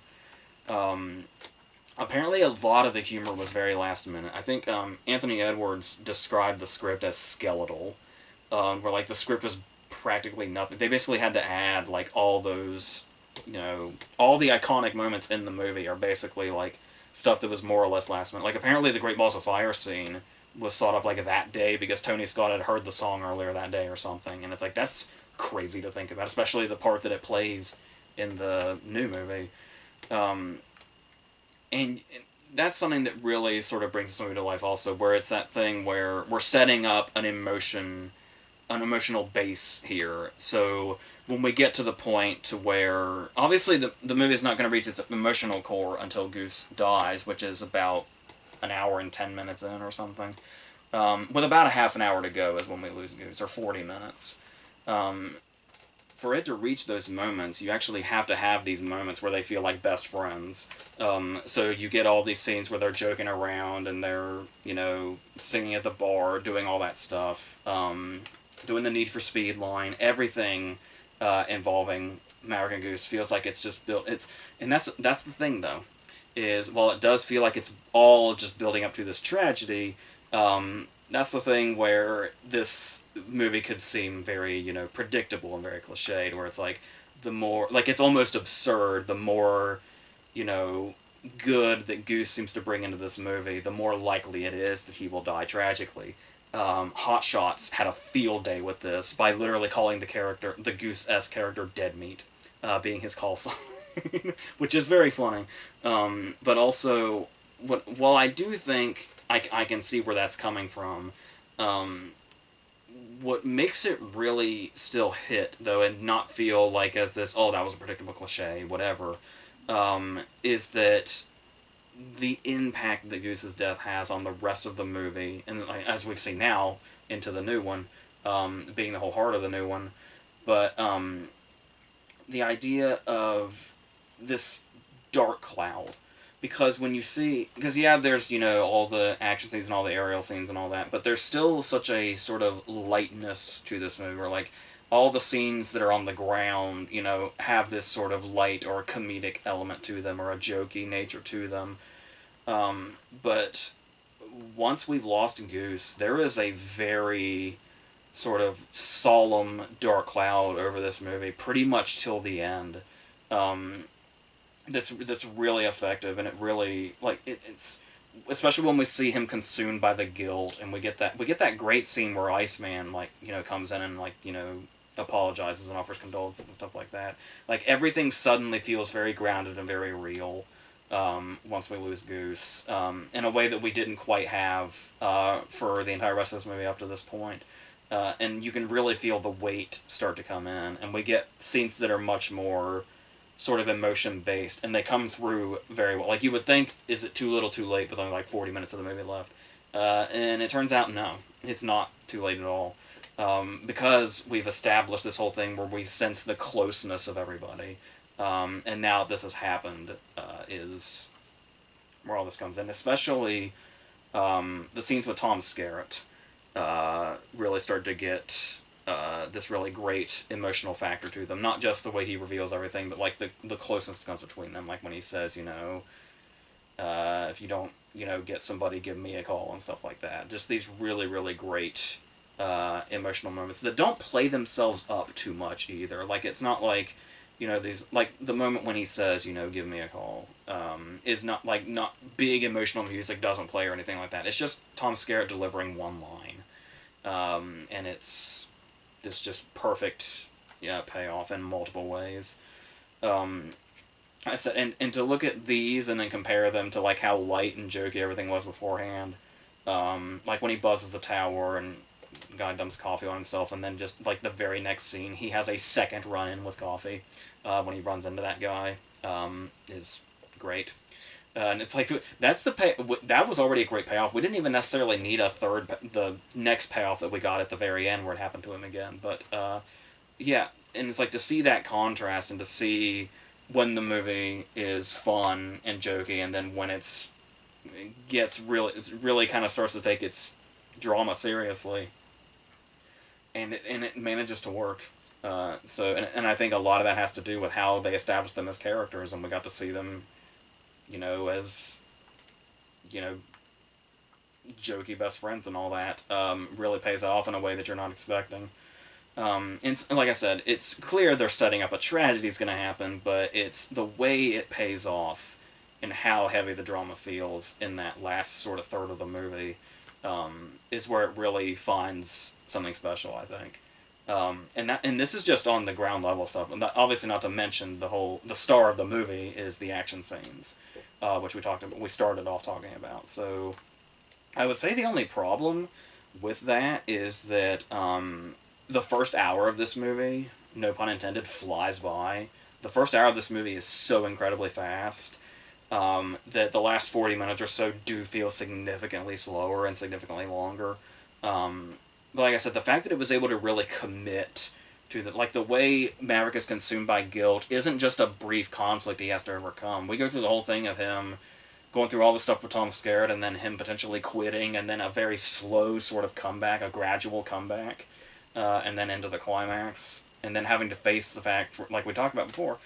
apparently a lot of the humor was very last minute. I think Anthony Edwards described the script as skeletal, where like the script was practically nothing. They basically had to add like all those, all the iconic moments in the movie are basically like stuff that was more or less last minute. Like apparently the Great Balls of Fire scene was thought up like that day because Tony Scott had heard the song earlier that day or something, and it's like, that's crazy to think about, especially the part that it plays in the new movie. And that's something that really sort of brings this movie to life also, where it's that thing where we're setting up an emotional base here. So when we get to the point to where, obviously the movie is not going to reach its emotional core until Goose dies, which is about an hour and 10 minutes in or something. With about a half an hour to go is when we lose Goose, or 40 minutes. For it to reach those moments, you actually have to have these moments where they feel like best friends. So you get all these scenes where they're joking around and they're, singing at the bar, doing all that stuff, doing the Need for Speed line, everything involving Maverick and Goose feels like it's just built. And that's the thing though, is while it does feel like it's all just building up to this tragedy, that's the thing where this movie could seem very, predictable and very cliched, where it's like, the more, like, it's almost absurd, the more, good that Goose seems to bring into this movie, the more likely it is that he will die tragically. Hot Shots had a field day with this by literally calling the Goose-esque character dead meat. being his call sign, which is very funny. But also, while I do think I can see where that's coming from, um, what makes it really still hit, though, and not feel like as this, oh, that was a predictable cliche, whatever, is that the impact that Goose's death has on the rest of the movie, and like, as we've seen now into the new one, being the whole heart of the new one, but the idea of this dark cloud. Because when you see, because yeah, there's all the action scenes and all the aerial scenes and all that, but there's still such a sort of lightness to this movie, where like all the scenes that are on the ground, have this sort of light or comedic element to them or a jokey nature to them. But once we've lost Goose, there is a very sort of solemn dark cloud over this movie, pretty much till the end. Um, that's really effective, and it really it's especially when we see him consumed by the guilt, and we get that great scene where Iceman comes in and apologizes and offers condolences and stuff like that. Like everything suddenly feels very grounded and very real. Once we lose Goose, in a way that we didn't quite have for the entire rest of this movie up to this point. And you can really feel the weight start to come in, and we get scenes that are much more sort of emotion based, and they come through very well. Like you would think, is it too little, too late? With only like 40 minutes of the movie left, and it turns out no, it's not too late at all, because we've established this whole thing where we sense the closeness of everybody, and now this has happened, is where all this comes in, especially the scenes with Tom Skerritt really start to get this really great emotional factor to them. Not just the way he reveals everything, but like the closeness that comes between them. Like when he says, if you don't, get somebody, give me a call and stuff like that. Just these really, really great emotional moments that don't play themselves up too much either. Like it's not like, these like the moment when he says, give me a call, is not not big emotional music doesn't play or anything like that. It's just Tom Skerritt delivering one line, and it's this just perfect, payoff in multiple ways. Um, I said, and to look at these and then compare them to like how light and jokey everything was beforehand, like when he buzzes the tower and the guy dumps coffee on himself, and then just like the very next scene, he has a second run in with coffee, when he runs into that guy, is great. And it's like that's that was already a great payoff. We didn't even necessarily need a third, the next payoff that we got at the very end where it happened to him again. But yeah, and it's like to see that contrast and to see when the movie is fun and jokey, and then when it really kind of starts to take its drama seriously, and it manages to work. And I think a lot of that has to do with how they established them as characters, and we got to see them, as jokey best friends and all that, really pays off in a way that you're not expecting. And like I said, it's clear they're setting up a tragedy's going to happen, but it's the way it pays off and how heavy the drama feels in that last sort of third of the movie, is where it really finds something special, I think. And this is just on the ground level stuff, and obviously not to mention the star of the movie is the action scenes, which we started off talking about. So I would say the only problem with that is that the first hour of this movie, no pun intended, flies by. The first hour of this movie is so incredibly fast, that the last 40 minutes or so do feel significantly slower and significantly longer. But like I said, the fact that it was able to really commit to the way Maverick is consumed by guilt isn't just a brief conflict he has to overcome. We go through the whole thing of him going through all the stuff with Tom Skerritt, and then him potentially quitting, and then a very slow sort of comeback, a gradual comeback, and then into the climax, and then having to face the fact, like we talked about before,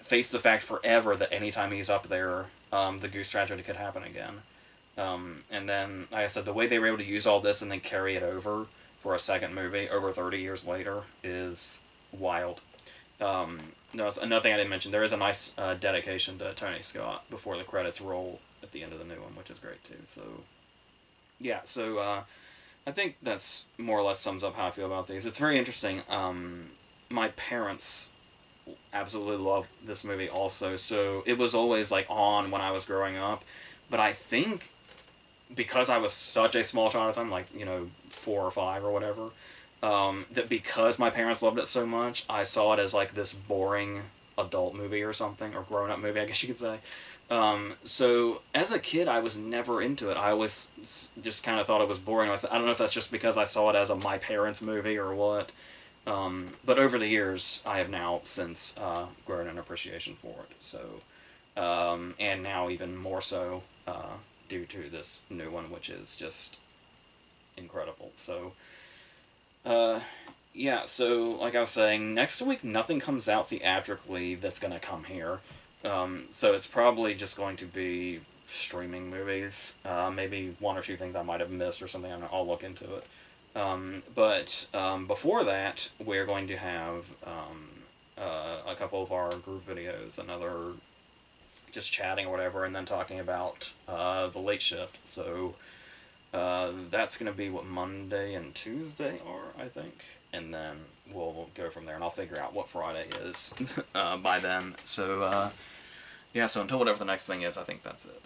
face the fact forever that anytime he's up there, the Goose tragedy could happen again. And then, like I said, the way they were able to use all this and then carry it over for a second movie over 30 years later is wild. No, it's another thing I didn't mention. There is a nice dedication to Tony Scott before the credits roll at the end of the new one, which is great too. So, yeah, so I think that's more or less sums up how I feel about these. It's very interesting. My parents absolutely love this movie also. So it was always like on when I was growing up, but I think because I was such a small child at the time, like 4 or 5 or whatever, that because my parents loved it so much, I saw it as like this boring adult movie or something, or grown up movie, I guess you could say. So as a kid, I was never into it. I always just kind of thought it was boring. I don't know if that's just because I saw it as a my parents movie or what. But over the years, I have now since grown an appreciation for it. So, and now even more so due to this new one, which is just incredible. So, yeah, so like I was saying, next week nothing comes out theatrically that's going to come here. So it's probably just going to be streaming movies. Maybe one or two things I might have missed or something. I'll look into it. But before that, we're going to have a couple of our group videos, another just chatting or whatever, and then talking about the late shift. So that's going to be what Monday and Tuesday are, I think. And then we'll go from there, and I'll figure out what Friday is by then. So, yeah, so until whatever the next thing is, I think that's it.